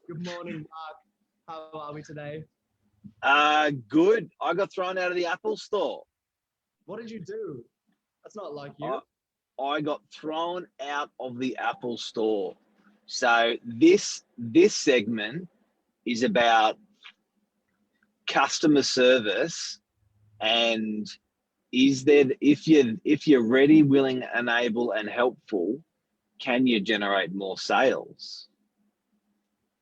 Good morning, Mark. How are we today? Good. I got thrown out of the Apple store. What did you do? That's not like you. I, I got thrown out of the Apple store. So this segment is about customer service and is there if you're ready, willing, and able and helpful, can you generate more sales?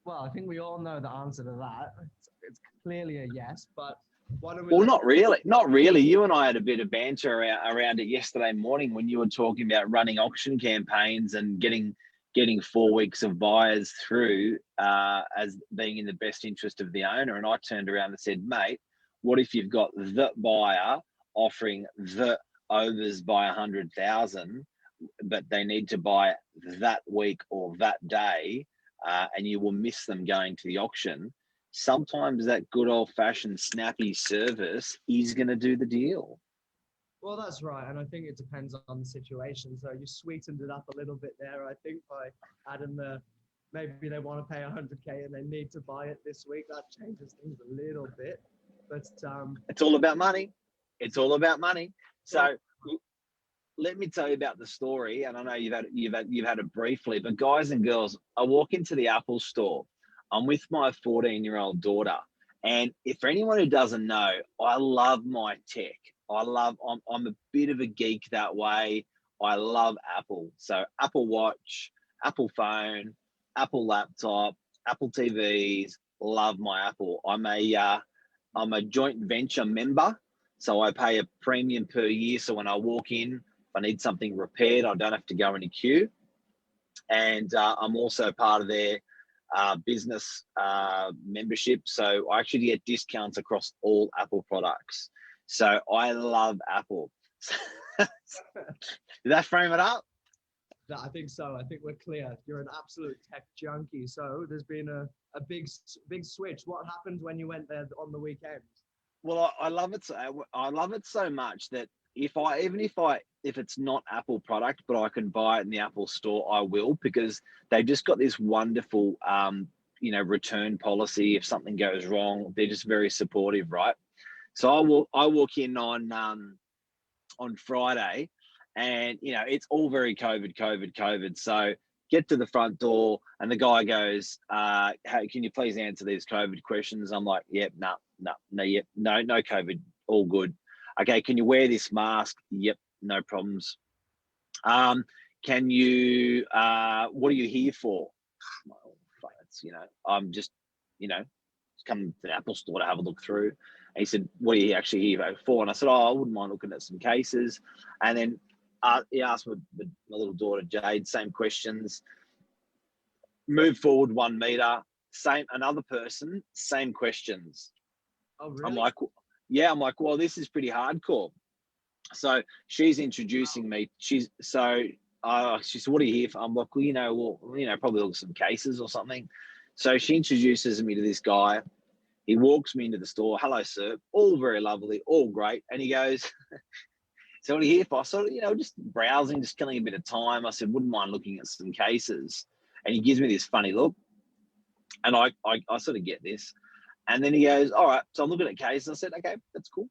Well, I think we all know the answer to that. It's clearly a yes, but why don't we Well, let not really. Not really. You and I had a bit of banter around it yesterday morning when you were talking about running auction campaigns and getting 4 weeks of buyers through as being in the best interest of the owner. And I turned around and said, mate, what if you've got the buyer offering the overs by 100,000, but they need to buy that week or that day, and you will miss them going to the auction? Sometimes that good old-fashioned snappy service is going to do the deal. Well, that's right, and I think it depends on the situation. So you sweetened it up a little bit there, I think, by adding maybe they want to pay 100K and they need to buy it this week. That changes things a little bit, but it's all about money. It's all about money. So let me tell you about the story, and I know you've had it briefly, but guys and girls, I walk into the Apple store. I'm with my 14-year-old daughter, and if for anyone who doesn't know, I love my tech. I'm a bit of a geek that way. I love Apple. So Apple Watch, Apple phone, Apple laptop, Apple TVs. Love my Apple. I'm a joint venture member, so I pay a premium per year. So when I walk in, if I need something repaired, I don't have to go in a queue. And I'm also part of their business membership. So I actually get discounts across all Apple products. So I love Apple. Did that frame it up? I think so. I think we're clear. You're an absolute tech junkie. So there's been a big switch. What happened when you went there on the weekend? Well, I love it. I love it so much that if it's not Apple product, but I can buy it in the Apple store, I will, because they've just got this wonderful, return policy. If something goes wrong, they're just very supportive, right? So I walk in on Friday, and it's all very COVID. So get to the front door, and the guy goes, "Hey, can you please answer these COVID questions?" I'm like, "Yep, no, no COVID, all good." "Okay, can you wear this mask?" "Yep, no problems." Can you? What are you here for? I'm just, come to the Apple store to have a look through. And he said, "What are you actually here for?" And I said, "Oh, I wouldn't mind looking at some cases." And then he asked my little daughter Jade same questions. Move forward 1 meter, another person, same questions. Oh, really? I'm like, yeah. I'm like, well, this is pretty hardcore. So she's introducing me. She said, "What are you here for?" I'm like, probably look at some cases or something. So she introduces me to this guy. He walks me into the store. "Hello, sir." All very lovely, all great. And he goes, "So what are you here for?" I sort of, just browsing, just killing a bit of time. I said, "Wouldn't mind looking at some cases." And he gives me this funny look. And I sort of get this. And then he goes, "All right, so I'm looking at cases." I said, "Okay, that's cool."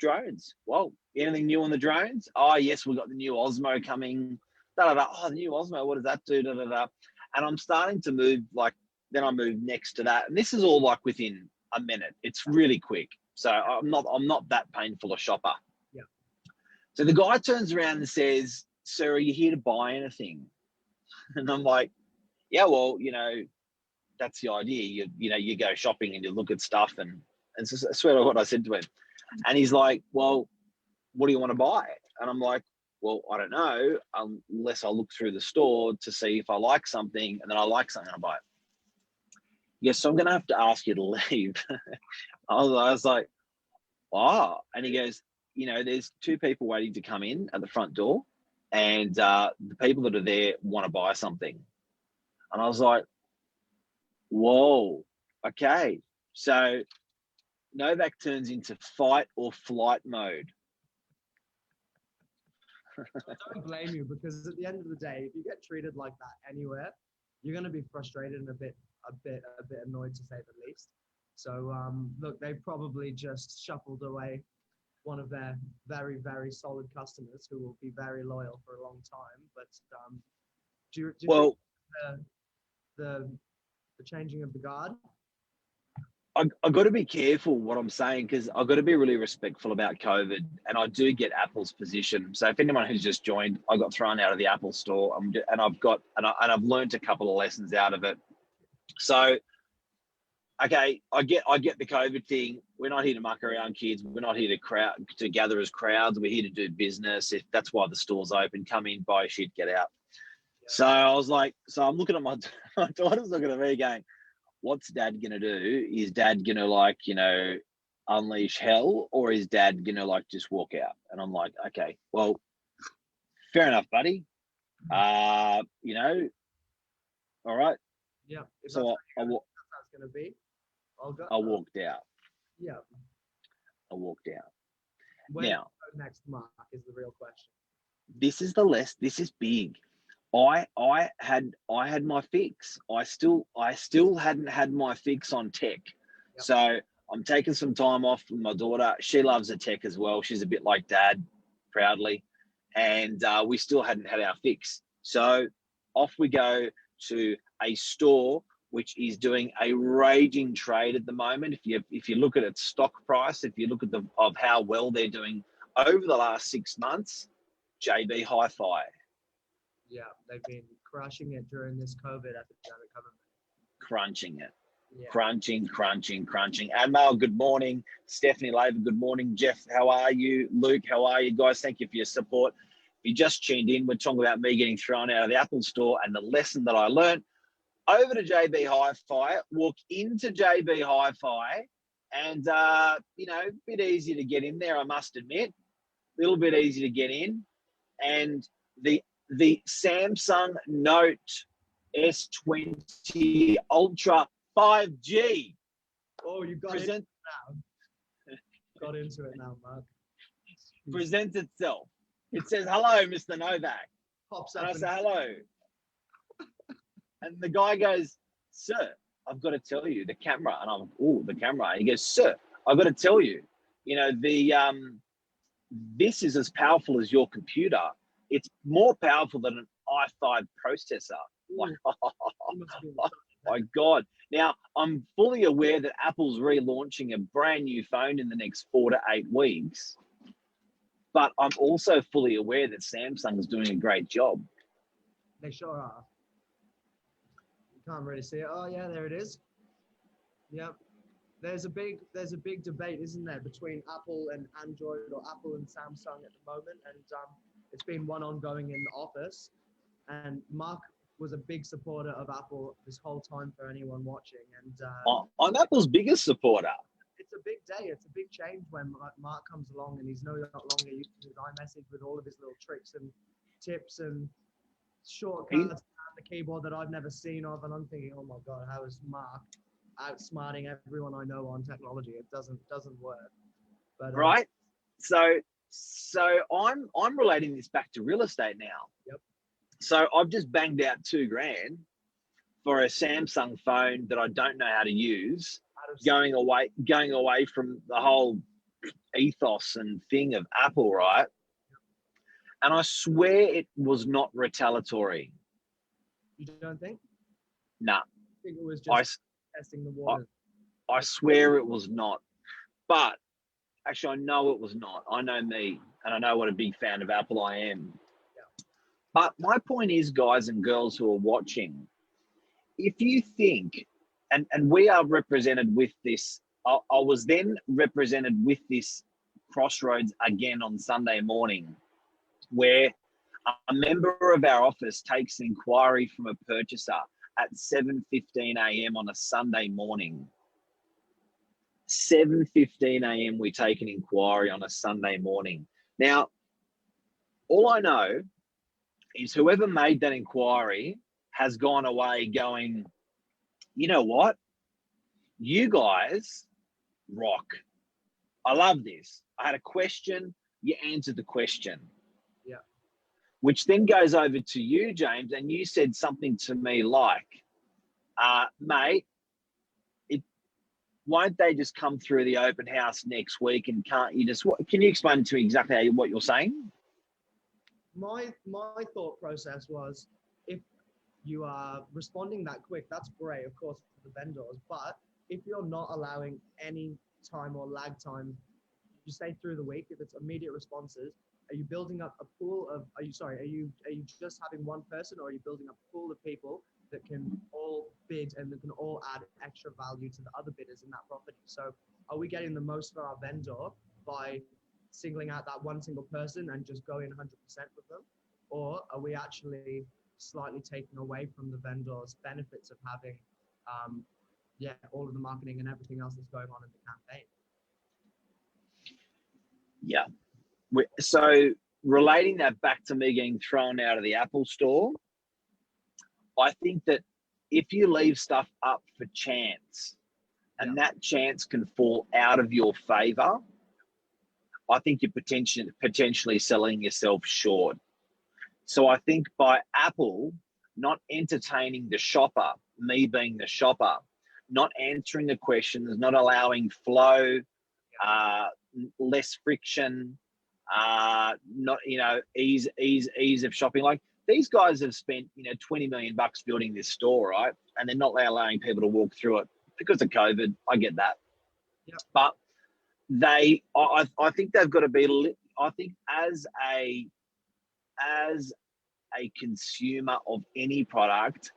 Drones. Whoa, anything new on the drones? "Oh, yes, we've got the new Osmo coming. Da, da, da. Oh, the new Osmo, what does that do? Da, da, da." And I'm starting to move, then I move next to that. And this is all within a minute. It's really quick. So I'm not that painful a shopper. Yeah. So the guy turns around and says, "Sir, are you here to buy anything?" And I'm like, "Yeah, well, that's the idea. You go shopping and you look at stuff." And so I swear to what I said to him. And he's like, "Well, what do you want to buy?" And I'm like, "Well, I don't know, unless I look through the store to see if I like something, and then I like something, I buy it." "Yes, so I'm going to have to ask you to leave." I was like, "Oh." And he goes, "There's 2 people waiting to come in at the front door, and the people that are there want to buy something." And I was like, whoa, okay. So Novak turns into fight or flight mode. I don't blame you, because at the end of the day, if you get treated like that anywhere, you're going to be frustrated and a bit annoyed, to say the least. So look, they probably just shuffled away one of their very, very solid customers who will be very loyal for a long time. But do you think Well, the changing of the guard? I got to be careful what I'm saying because I've got to be really respectful about COVID, and I do get Apple's position. So if anyone who's just joined, I got thrown out of the Apple store, and I've learned a couple of lessons out of it. So okay, I get the COVID thing. We're not here to muck around, kids. We're not here to gather as crowds. We're here to do business. If that's why the store's open, come in, buy shit, get out. Yeah. So I was like, I'm looking at my daughter's looking at me going, what's dad gonna do? Is dad gonna unleash hell, or is dad gonna just walk out? And I'm like, okay, well, fair enough, buddy. All right. Yeah. If So that's going to be, I'll go. I walked out. Yeah. I walked out. Where Now, do you go next, Mark, is the real question. this is big. I had my fix. I still hadn't had my fix on tech. Yep. So I'm taking some time off with my daughter. She loves the tech as well. She's a bit like dad, proudly. And we still hadn't had our fix. So off we go to a store which is doing a raging trade at the moment. If you look at its stock price, if you look at of how well they're doing over the last 6 months, JB Hi-Fi. Yeah, they've been crushing it during this COVID epidemic, haven't they? Crunching it. Yeah. Crunching. Amal, good morning. Stephanie Laver, good morning. Jeff, how are you? Luke, how are you guys? Thank you for your support. If you just tuned in, we're talking about me getting thrown out of the Apple store and the lesson that I learned. Over to JB Hi-Fi, walk into JB Hi-Fi, and a bit easy to get in there, I must admit. A little bit easy to get in. And the Samsung Note S20 Ultra 5G. Oh, you got it now. Got into it now, Mark. Presents itself. It says, hello, Mr. Novak. Pops And up I say, hello. And the guy goes, sir, I've got to tell you, the camera. And I'm like, oh, the camera. And he goes, sir, I've got to tell you, this is as powerful as your computer. It's more powerful than an i5 processor. Like, oh my God. Now, I'm fully aware that Apple's relaunching a brand new phone in the next 4 to 8 weeks. But I'm also fully aware that Samsung is doing a great job. They sure are. You can't really see it. Oh yeah, there it is. Yep. There's a big debate, isn't there, between Apple and Android, or Apple and Samsung at the moment, and it's been one ongoing in the office. And Mark was a big supporter of Apple this whole time, for anyone watching. And I'm Apple's biggest supporter. It's a big day. It's a big change when Mark comes along and he's no longer using his iMessage with all of his little tricks and tips and shortcuts and the keyboard that I've never seen of. And I'm thinking, oh my God, how is Mark outsmarting everyone I know on technology? It doesn't work. But right. So I'm relating this back to real estate now. Yep. So I've just banged out $2,000 for a Samsung phone that I don't know how to use, going away from the whole ethos and thing of Apple, right? And I swear it was not retaliatory. You don't think? Nah. I think it was just testing the waters. I swear it was not. But actually, I know it was not. I know me, and I know what a big fan of Apple I am. Yeah. But my point is, guys and girls who are watching, if you think, and we are represented with this, I was then represented with this crossroads again on Sunday morning, where a member of our office takes an inquiry from a purchaser at 7:15 a.m. on a Sunday morning. 7:15 a.m. we take an inquiry on a Sunday morning. Now, all I know is whoever made that inquiry has gone away going, you know what? You guys rock. I love this. I had a question. You answered the question. Yeah. which then goes over to you, James, and you said something to me like, mate, won't they just come through the open house next week, and can't you just, can you explain to me exactly what you're saying? My thought process was, if you are responding that quick, that's great, of course, for the vendors. But if you're not allowing any time or lag time, you say through the week, if it's immediate responses, are you building up a pool of, are you just having one person, or are you building up a pool of people that can all bid and that can all add extra value to the other bidders in that property? So are we getting the most for our vendor by singling out that one single person and just going 100% with them? Or are we actually slightly taking away from the vendor's benefits of having all of the marketing and everything else that's going on in the campaign? Yeah. So relating that back to me getting thrown out of the Apple store, I think that if you leave stuff up for chance and that chance can fall out of your favor, I think you're potentially selling yourself short. So I think by Apple not entertaining the shopper, me being the shopper, not answering the questions, not allowing flow, less friction, not, ease of shopping. Like, these guys have spent, $20 million building this store, right? And they're not allowing people to walk through it because of COVID. I get that. Yep. But I think they've got to be, I think as a consumer of any product,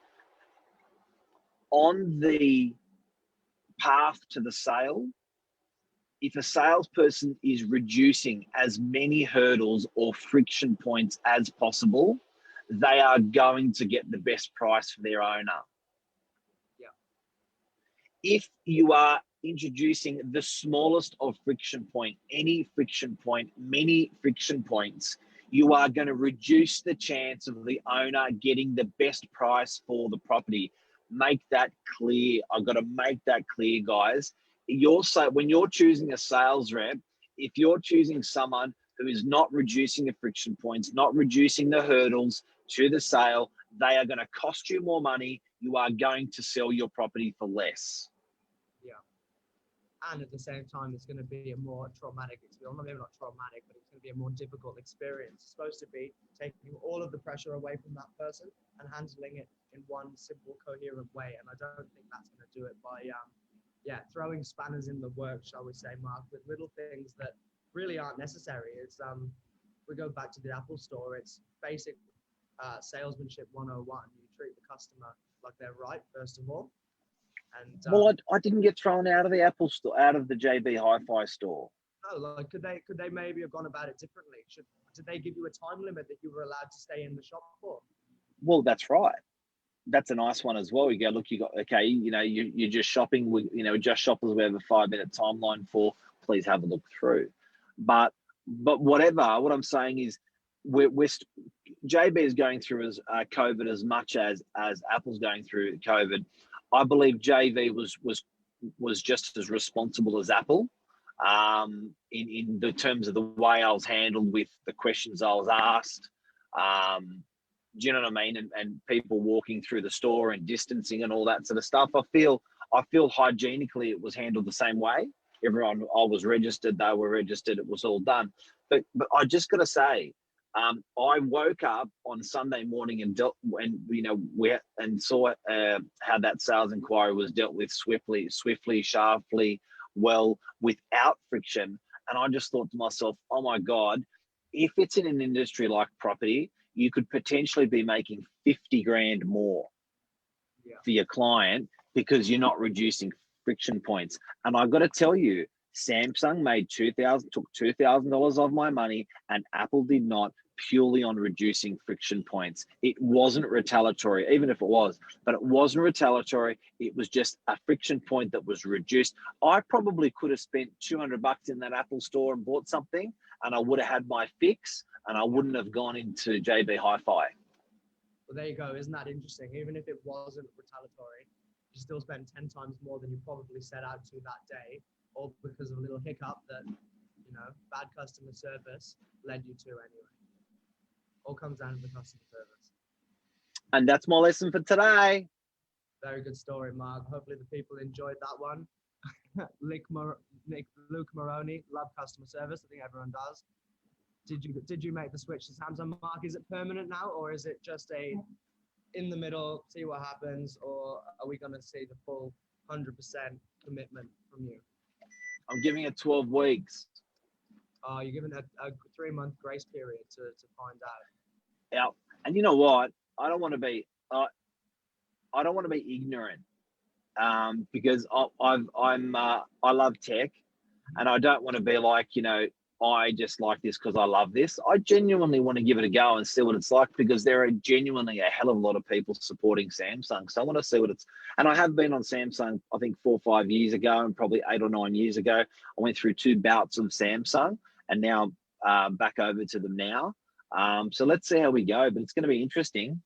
on the path to the sale, if a salesperson is reducing as many hurdles or friction points as possible, they are going to get the best price for their owner. Yeah. If you are introducing the smallest of friction point, any friction point, many friction points, you are going to reduce the chance of the owner getting the best price for the property. Make that clear. I've got to make that clear, guys. When you're choosing a sales rep, if you're choosing someone who is not reducing the friction points, not reducing the hurdles to the sale, they are going to cost you more money. You are going to sell your property for less. Yeah. And at the same time, it's going to be a more traumatic experience. Maybe not traumatic, but it's going to be a more difficult experience. It's supposed to be taking all of the pressure away from that person and handling it in one simple, coherent way. And I don't think that's going to do it by throwing spanners in the works, shall we say, Mark, with little things that really aren't necessary. It's we go back to the Apple store, it's basic salesmanship 101. You treat the customer like they're right, first of all. And well, I didn't get thrown out of the Apple store, out of the JB Hi-Fi store. Oh, like could they maybe have gone about it differently? Did they give you a time limit that you were allowed to stay in the shop for? Well, that's right. That's a nice one as well. You go, look, you're just shopping. Just shoppers, we have a 5-minute timeline for. Please have a look through. But whatever. What I'm saying is, JB is going through as COVID as much as Apple's going through COVID. I believe JV was just as responsible as Apple, in the terms of the way I was handled with the questions I was asked. Do you know what I mean? And people walking through the store and distancing and all that sort of stuff. I feel hygienically it was handled the same way. Everyone, I was registered, they were registered, it was all done. But I just got to say, I woke up on Sunday morning and saw how that sales inquiry was dealt with swiftly, sharply, well, without friction. And I just thought to myself, oh my God, if it's in an industry like property, you could potentially be making 50 grand more for your client because you're not reducing friction points. And I've got to tell you, Samsung took $2,000 of my money, and Apple did not, purely on reducing friction points. It wasn't retaliatory, even if it was, but it wasn't retaliatory. It was just a friction point that was reduced. I probably could have spent $200 in that Apple store and bought something, and I would have had my fix, and I wouldn't have gone into JB Hi-Fi. Well, there you go. Isn't that interesting? Even if it wasn't retaliatory, you still spend 10 times more than you probably set out to that day, all because of a little hiccup that, bad customer service led you to anyway. All comes down to the customer service. And that's my lesson for today. Very good story, Mark. Hopefully the people enjoyed that one. Luke Maroney, love customer service. I think everyone does. Did you make the switch to Samsung, Mark? Is it permanent now, or is it just a in the middle, see what happens, or are we going to see the full 100% commitment from you? I'm giving it 12 weeks. You're given a 3-month grace period to find out. Yeah, and you know what? I don't want to be ignorant, because I love tech, and I don't want to be like, I just like this because I love this. I genuinely want to give it a go and see what it's like, because there are genuinely a hell of a lot of people supporting Samsung. So I want to see what it's, and I have been on Samsung, I think 4 or 5 years ago, and probably 8 or 9 years ago. I went through 2 bouts of Samsung, and now back over to them now. So let's see how we go, but it's going to be interesting.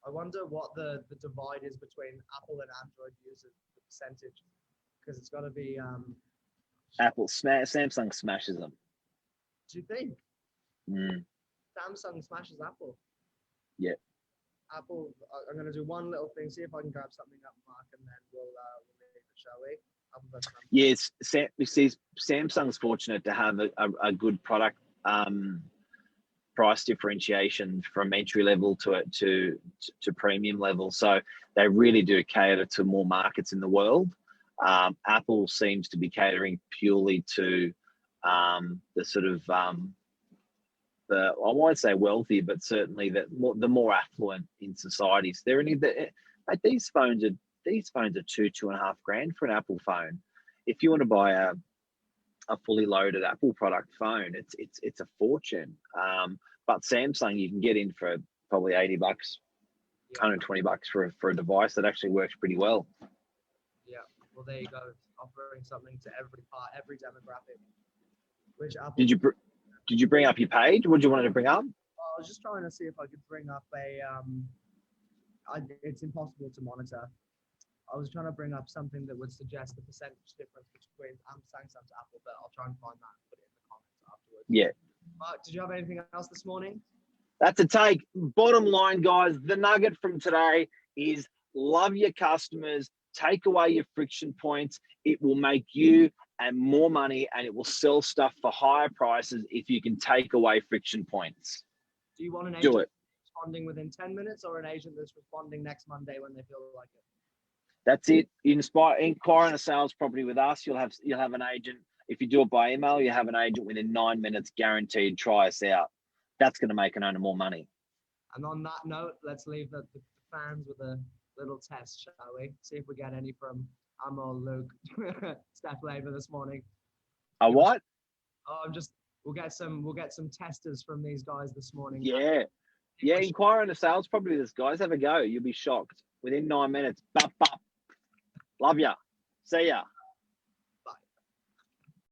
I wonder what the divide is between Apple and Android users, the percentage, because it's got to be. Samsung smashes them. Do you think? Samsung smashes Apple? Yeah. Apple. I'm going to do one little thing. See if I can grab something up, Mark, and then we'll leave it, shall we? Yes. Samsung's fortunate to have a good product price differentiation from entry level to premium level. So they really do cater to more markets in the world. Apple seems to be catering purely to the sort of I won't say wealthy, but certainly the more affluent in societies. These phones are $2.5 grand for an Apple phone. If you want to buy a fully loaded Apple product phone, it's a fortune. But Samsung you can get in for probably $80, $120 for a device that actually works pretty well. Yeah, well there you go, offering something to every demographic. Which Apple did you bring up your page? What did you want to bring up? I was just trying to see if I could bring up it's impossible to monitor. I was trying to bring up something that would suggest the percentage difference between Samsung to Apple, but I'll try and find that and put it in the comments afterwards. Yeah. Mark, did you have anything else this morning? That's a take. Bottom line, guys, the nugget from today is love your customers, take away your friction points. It will make you and more money, and it will sell stuff for higher prices if you can take away friction points. Do you want an agent responding within 10 minutes or an agent that's responding next Monday when they feel like it? That's it. Inquire on a sales property with us. You'll have an agent. If you do it by email, you have an agent within 9 minutes, guaranteed. Try us out. That's going to make an owner more money. And on that note, let's leave the fans with a little test, shall we? See if we get any from Amol, Luke, Steph Labour this morning. A what? We'll get some testers from these guys this morning. Yeah. Inquire on a sales property with us, guys. Have a go. You'll be shocked. Within 9 minutes. Bop, bop. Love ya. See ya.